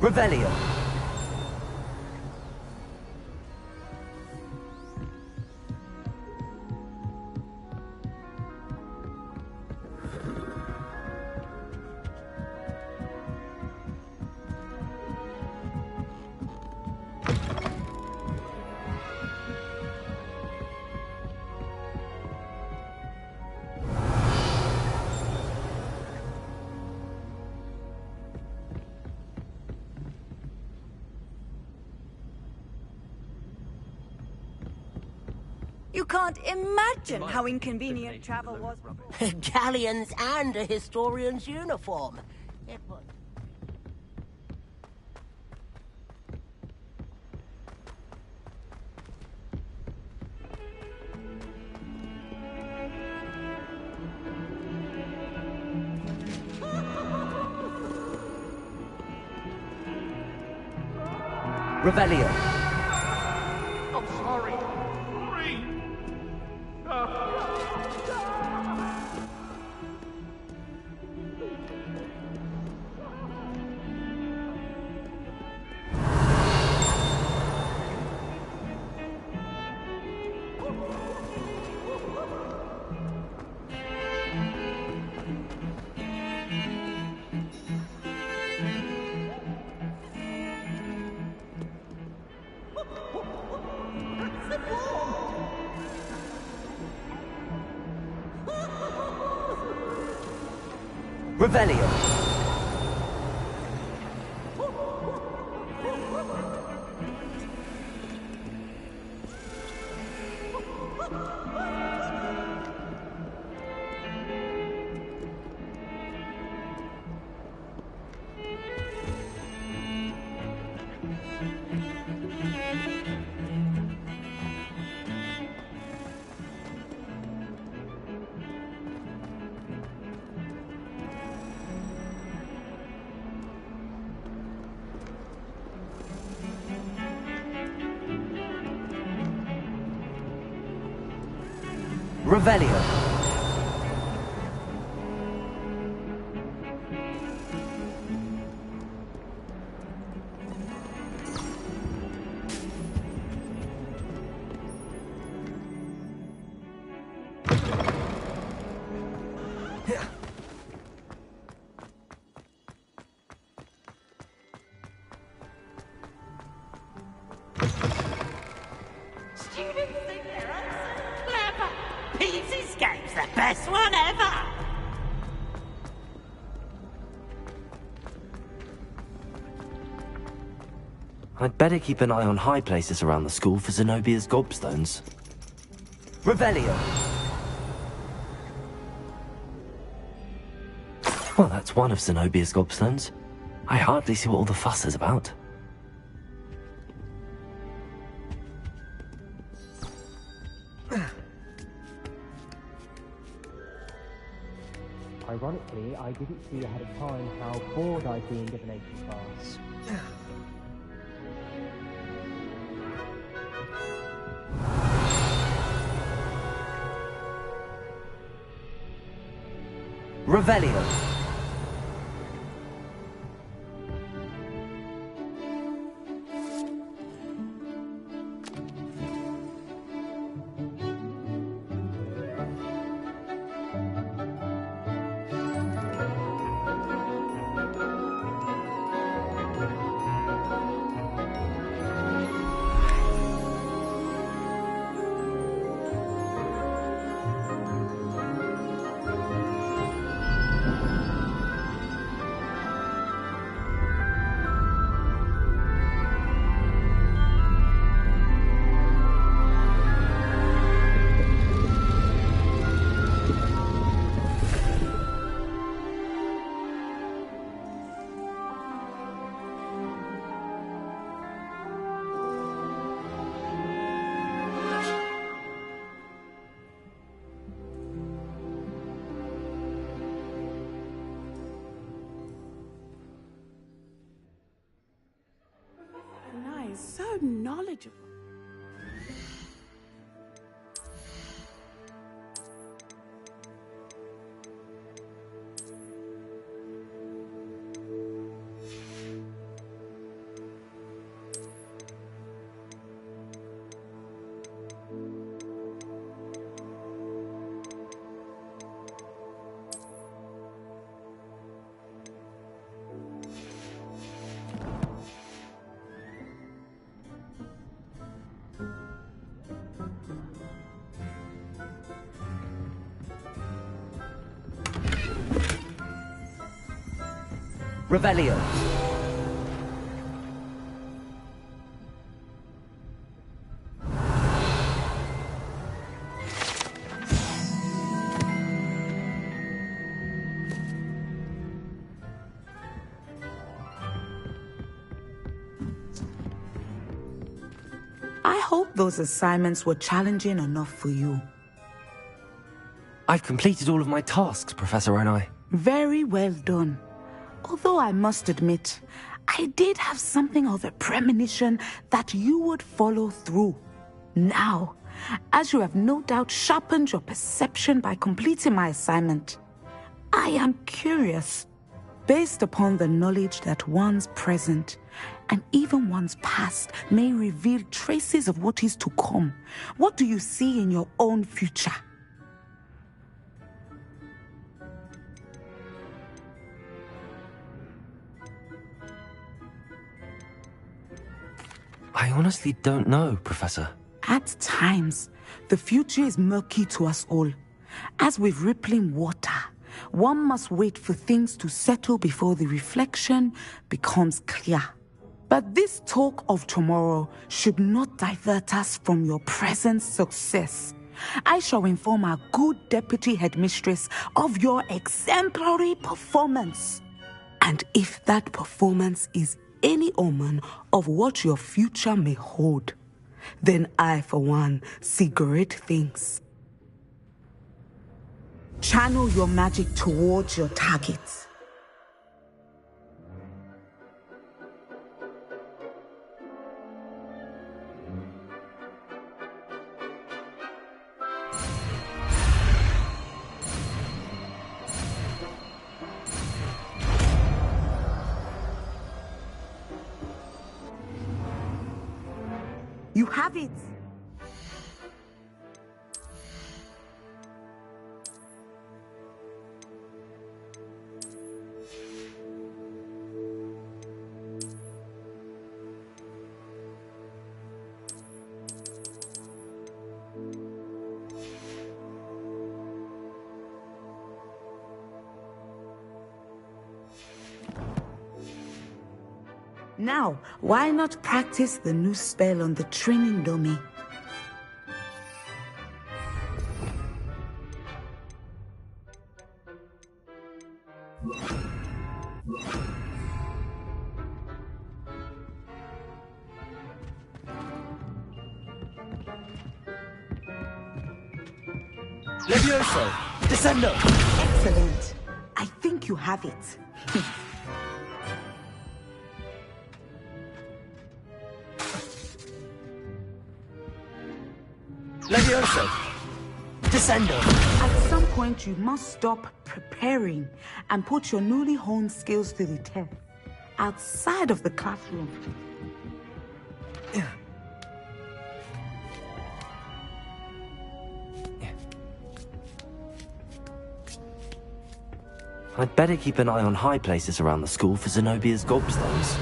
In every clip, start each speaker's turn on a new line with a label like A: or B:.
A: Revelio.
B: You can't imagine how inconvenient travel was.
C: Galleons and a historian's uniform. It was...
A: Revelio.
D: I'm sorry.
A: Revelio. Revelio.
C: Students think they're so clever. Pete's Escape's the best one ever.
A: I'd better keep an eye on high places around the school for Zenobia's gobstones. Revelio. Well, that's one of Zenobia's gobstones. I hardly see what all the fuss is about.
E: Ironically, I didn't see ahead of time how bored I'd be in divination class.
A: Revelio.
B: Nice, so knowledgeable.
F: Revelio.
G: I hope those assignments were challenging enough for you.
A: I've completed all of my tasks, Professor Onai.
G: Very well done. Although I must admit, I did have something of a premonition that you would follow through. Now, as you have no doubt sharpened your perception by completing my assignment, I am curious, based upon the knowledge that one's present and even one's past may reveal traces of what is to come. What do you see in your own future?
A: I honestly don't know, Professor.
G: At times, the future is murky to us all. As with rippling water, one must wait for things to settle before the reflection becomes clear. But this talk of tomorrow should not divert us from your present success. I shall inform our good deputy headmistress of your exemplary performance. And if that performance is any omen of what your future may hold, then I, for one, see great things. Channel your magic towards your targets. You have it! Now, why not practice the new spell on the training dummy?
F: Levioso. Descendo.
G: Excellent. I think you have it.
F: Levioso. Descendo.
G: At some point, you must stop preparing and put your newly honed skills to the test outside of the classroom.
A: I'd better keep an eye on high places around the school for Zenobia's gobstones.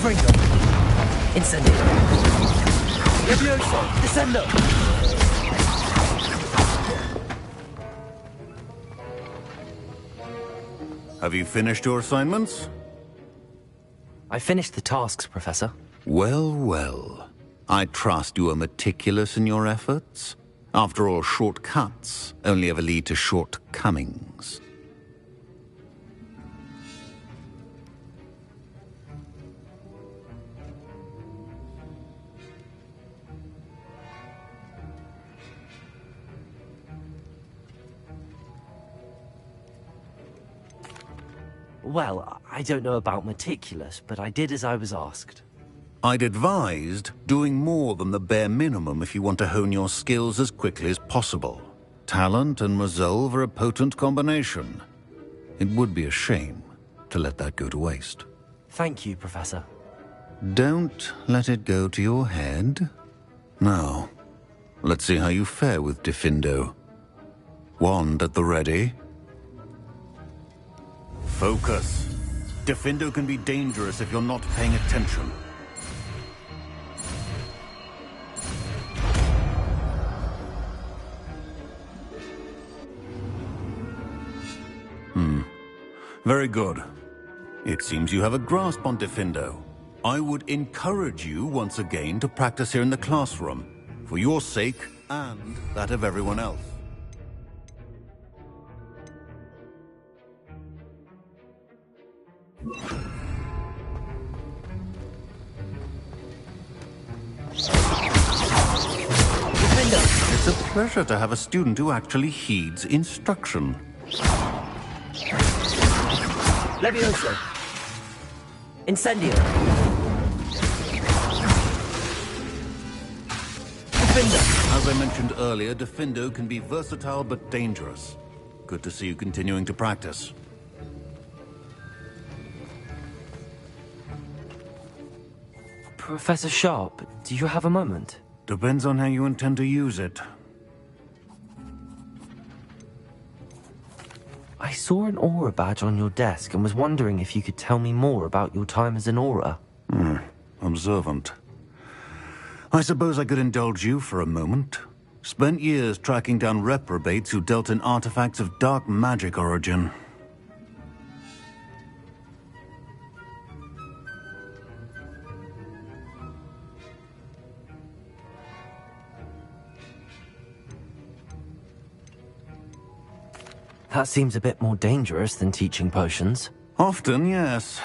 F: Confringo. Incendio. Levioso. Descendo.
H: Have you finished your assignments?
A: I finished the tasks, Professor.
H: Well, well. I trust you are meticulous in your efforts. After all, shortcuts only ever lead to shortcomings.
A: Well, I don't know about meticulous, but I did as I was asked.
H: I'd advised doing more than the bare minimum if you want to hone your skills as quickly as possible. Talent and resolve are a potent combination. It would be a shame to let that go to waste.
A: Thank you, Professor.
H: Don't let it go to your head. Now, let's see how you fare with Diffindo. Wand at the ready. Focus. Diffindo can be dangerous if you're not paying attention. Very good. It seems you have a grasp on Diffindo. I would encourage you once again to practice here in the classroom, for your sake and that of everyone else. It's a pleasure to have a student who actually heeds instruction.
F: Levioso. Incendio. Diffindo.
H: As I mentioned earlier, Diffindo can be versatile but dangerous. Good to see you continuing to practice.
A: Professor Sharp, do you have a moment?
H: Depends on how you intend to use it.
A: I saw an aura badge on your desk and was wondering if you could tell me more about your time as an aura.
H: Observant. I suppose I could indulge you for a moment. Spent years tracking down reprobates who dealt in artifacts of dark magic origin.
A: That seems a bit more dangerous than teaching potions.
H: Often, yes.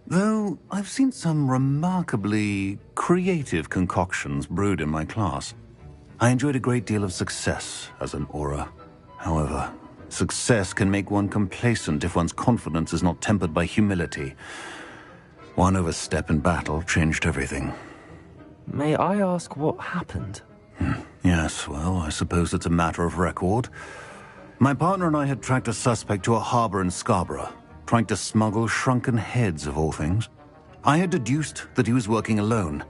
H: Though I've seen some remarkably creative concoctions brewed in my class. I enjoyed a great deal of success as an aura. However, success can make one complacent if one's confidence is not tempered by humility. One overstep in battle changed everything.
A: May I ask what happened?
H: Yes, well, I suppose it's a matter of record. My partner and I had tracked a suspect to a harbor in Scarborough, trying to smuggle shrunken heads of all things. I had deduced that he was working alone.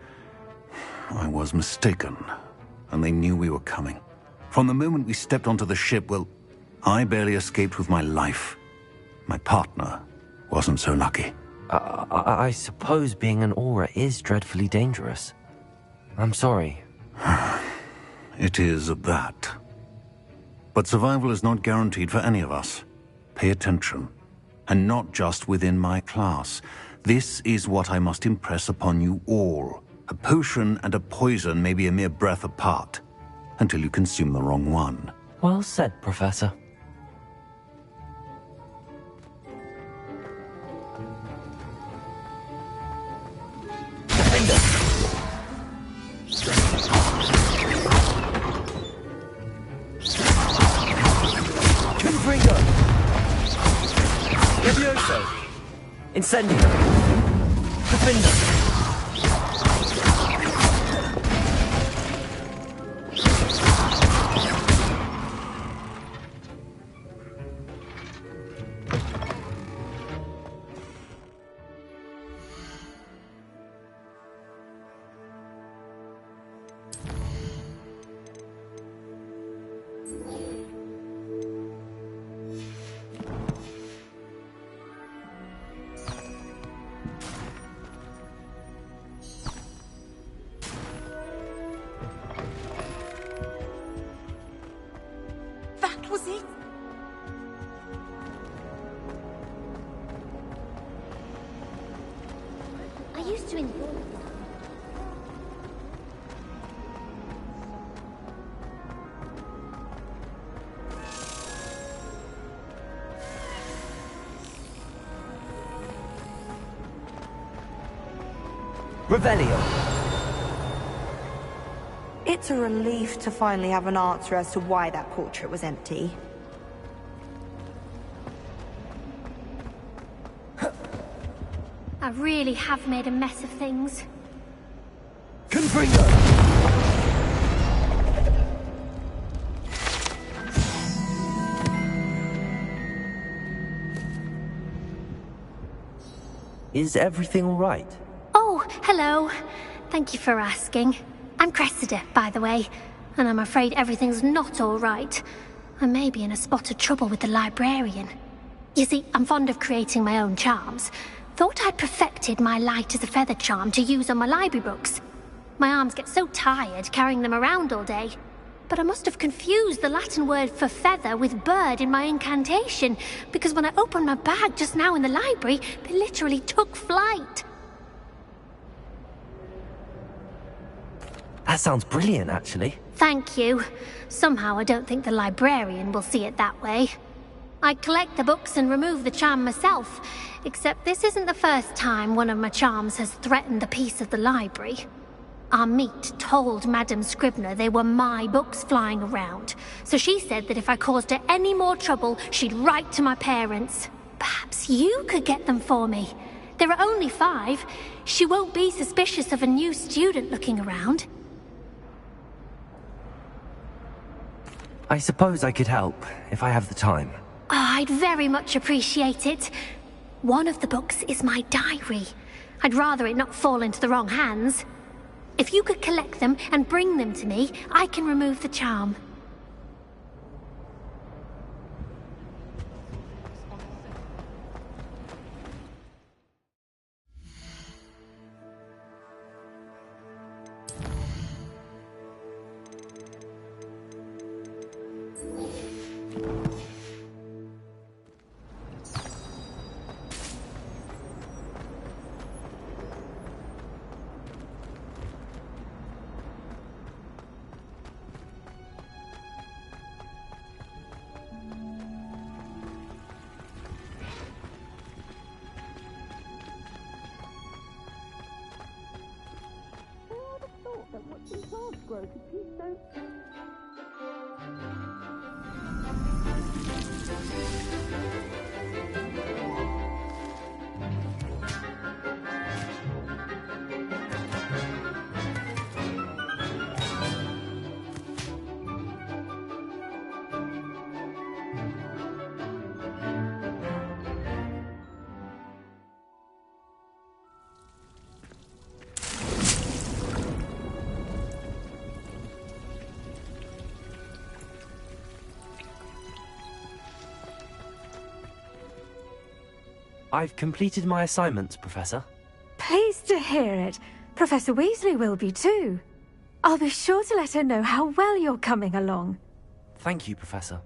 H: I was mistaken, and they knew we were coming. From the moment we stepped onto the ship, well, I barely escaped with my life. My partner wasn't so lucky.
A: I suppose being an aura is dreadfully dangerous. I'm sorry.
H: It is at that. But survival is not guaranteed for any of us. Pay attention. And not just within my class. This is what I must impress upon you all. A potion and a poison may be a mere breath apart, until you consume the wrong one.
A: Well said, Professor.
F: Confringo. Levioso. Incendio. Diffindo.
B: così.
I: I used to enjoy it.
F: Revelio.
J: It's a relief to finally have an answer as to why that portrait was empty.
I: I really have made a mess of things.
F: Confringo. Is everything all right?
I: Oh, hello. Thank you for asking. I'm Cressida, by the way, and I'm afraid everything's not all right. I may be in a spot of trouble with the librarian. You see, I'm fond of creating my own charms. Thought I'd perfected my light as a feather charm to use on my library books. My arms get so tired carrying them around all day. But I must have confused the Latin word for feather with bird in my incantation, because when I opened my bag just now in the library, they literally took flight.
F: That sounds brilliant, actually.
I: Thank you. Somehow I don't think the librarian will see it that way. I collect the books and remove the charm myself, except this isn't the first time one of my charms has threatened the peace of the library. Our meet told Madame Scribner they were my books flying around, so she said that if I caused her any more trouble, she'd write to my parents. Perhaps you could get them for me. There are only 5. She won't be suspicious of a new student looking around.
F: I suppose I could help, if I have the time.
I: Oh, I'd very much appreciate it. One of the books is my diary. I'd rather it not fall into the wrong hands. If you could collect them and bring them to me, I can remove the charm.
F: I've completed my assignments, Professor.
K: Pleased to hear it. Professor Weasley will be too. I'll be sure to let her know how well you're coming along.
F: Thank you, Professor.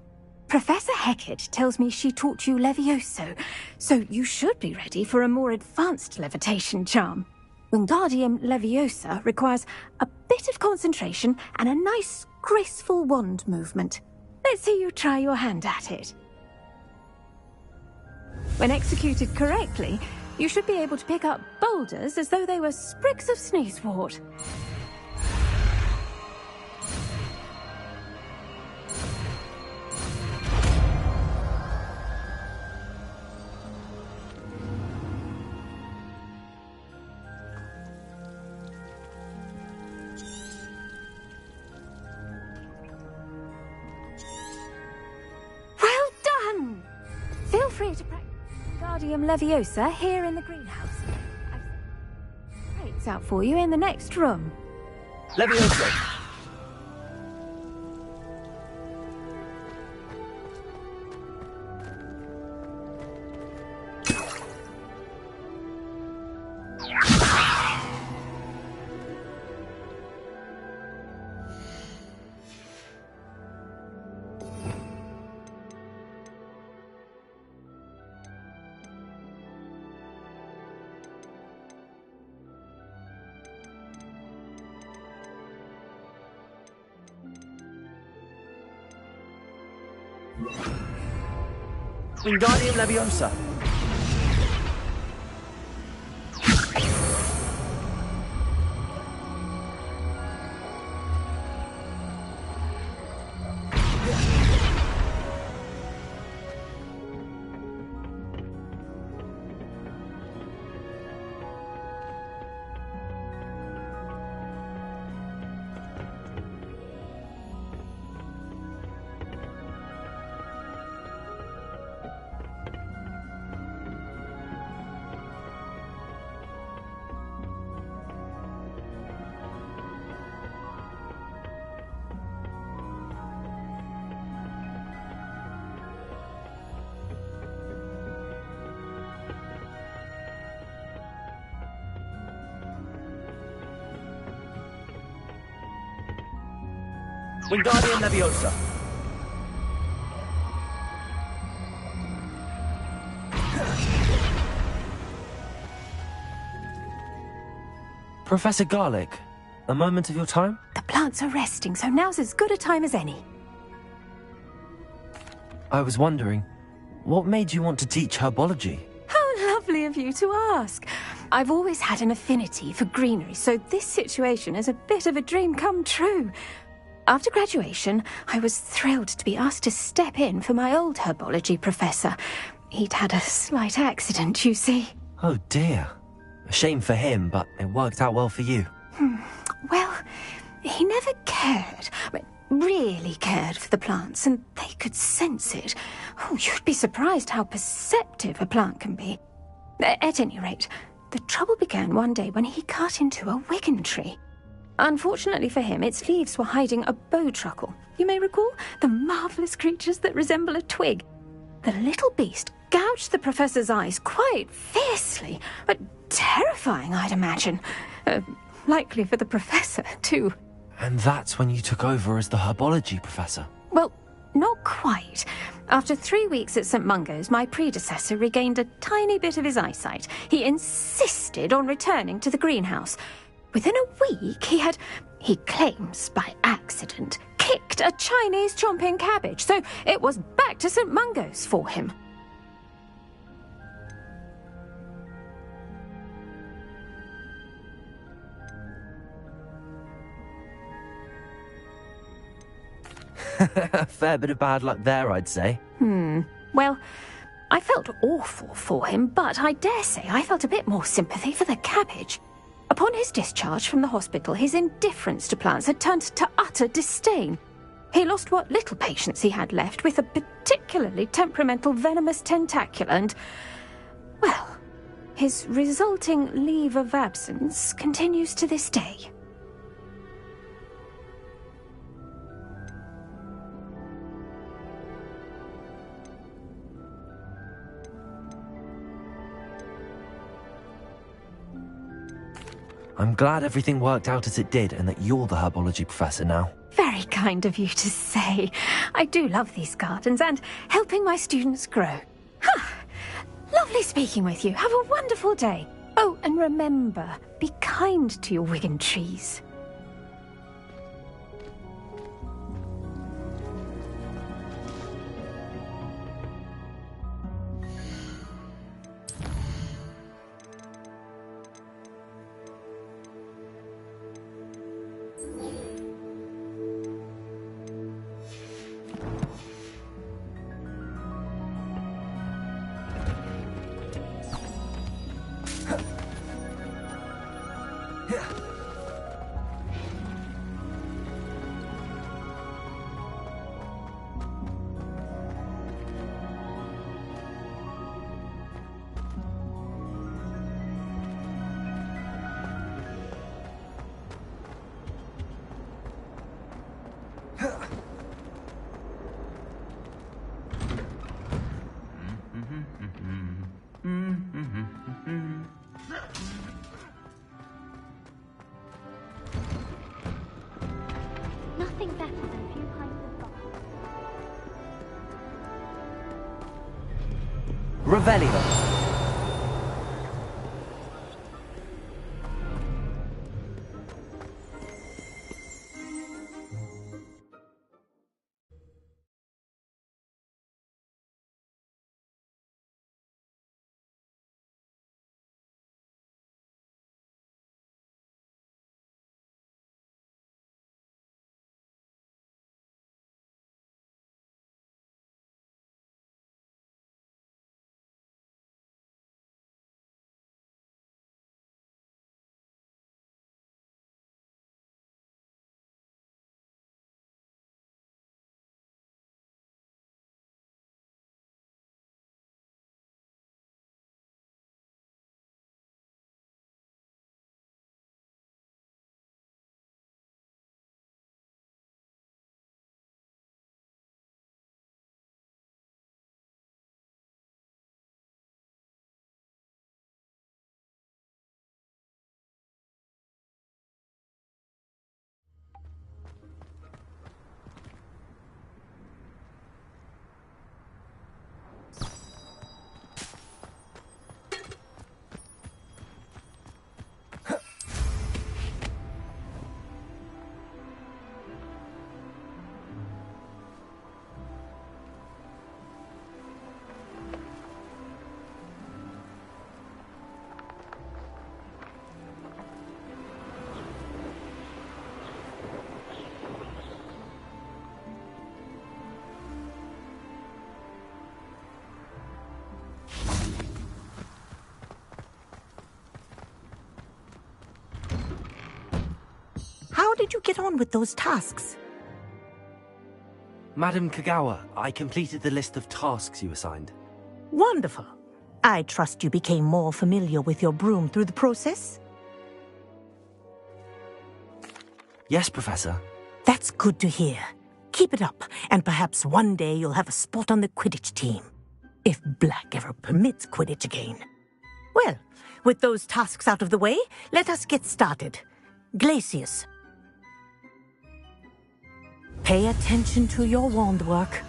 K: Professor Hecat tells me she taught you Levioso, so you should be ready for a more advanced levitation charm. Wingardium Leviosa requires a bit of concentration and a nice, graceful wand movement. Let's see you try your hand at it. When executed correctly, you should be able to pick up boulders as though they were sprigs of sneezewort. Well done! Feel free to practice Wingardium Leviosa here in the greenhouse. I've set crates out for you in the next room.
F: Levioso! Wingardium Leviosa. Wingardium Leviosa. Professor Garlic, a moment of your time?
K: The plants are resting, so now's as good a time as any.
F: I was wondering, what made you want to teach herbology?
K: How lovely of you to ask. I've always had an affinity for greenery, so this situation is a bit of a dream come true. After graduation, I was thrilled to be asked to step in for my old herbology professor. He'd had a slight accident, you see.
F: Oh dear. A shame for him, but it worked out well for you.
K: Well, he never cared, really cared for the plants, and they could sense it. Oh, you'd be surprised how perceptive a plant can be. At any rate, the trouble began one day when he cut into a wigan tree. Unfortunately for him, its leaves were hiding a bowtruckle. You may recall the marvellous creatures that resemble a twig. The little beast gouged the professor's eyes quite fiercely, but terrifying, I'd imagine. Likely for the professor, too.
F: And that's when you took over as the herbology professor?
K: Well, not quite. After 3 weeks at St. Mungo's, my predecessor regained a tiny bit of his eyesight. He insisted on returning to the greenhouse. Within a week, he claims by accident, kicked a Chinese chomping cabbage, so it was back to St. Mungo's for him.
F: A fair bit of bad luck there, I'd say.
K: Well, I felt awful for him, but I dare say I felt a bit more sympathy for the cabbage. Upon his discharge from the hospital, his indifference to plants had turned to utter disdain. He lost what little patience he had left with a particularly temperamental venomous tentacula and, well, his resulting leave of absence continues to this day.
F: I'm glad everything worked out as it did and that you're the herbology professor now.
K: Very kind of you to say. I do love these gardens and helping my students grow. Lovely speaking with you. Have a wonderful day. Oh, and remember, be kind to your wigan trees.
I: Nothing better than a few pints of vodka.
F: Revelio.
C: did you get on with those tasks?
A: Madam Kagawa, I completed the list of tasks you assigned.
C: Wonderful. I trust you became more familiar with your broom through the process?
A: Yes, Professor.
C: That's good to hear. Keep it up, and perhaps one day you'll have a spot on the Quidditch team. If Black ever permits Quidditch again. Well, with those tasks out of the way, let us get started. Glacius. Pay attention to your wand work.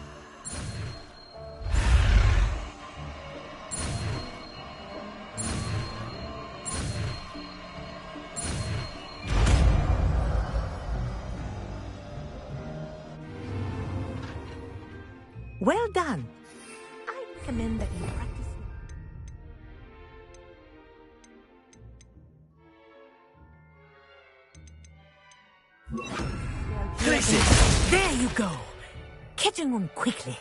C: Well done. I recommend that you practice.
A: Glacius!
C: There you go. Catching on quickly.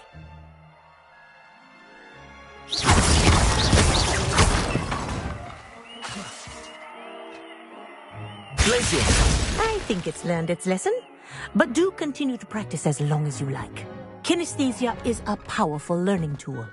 A: Glacius!
C: I think it's learned its lesson, but do continue to practice as long as you like. Kinesthesia is a powerful learning tool.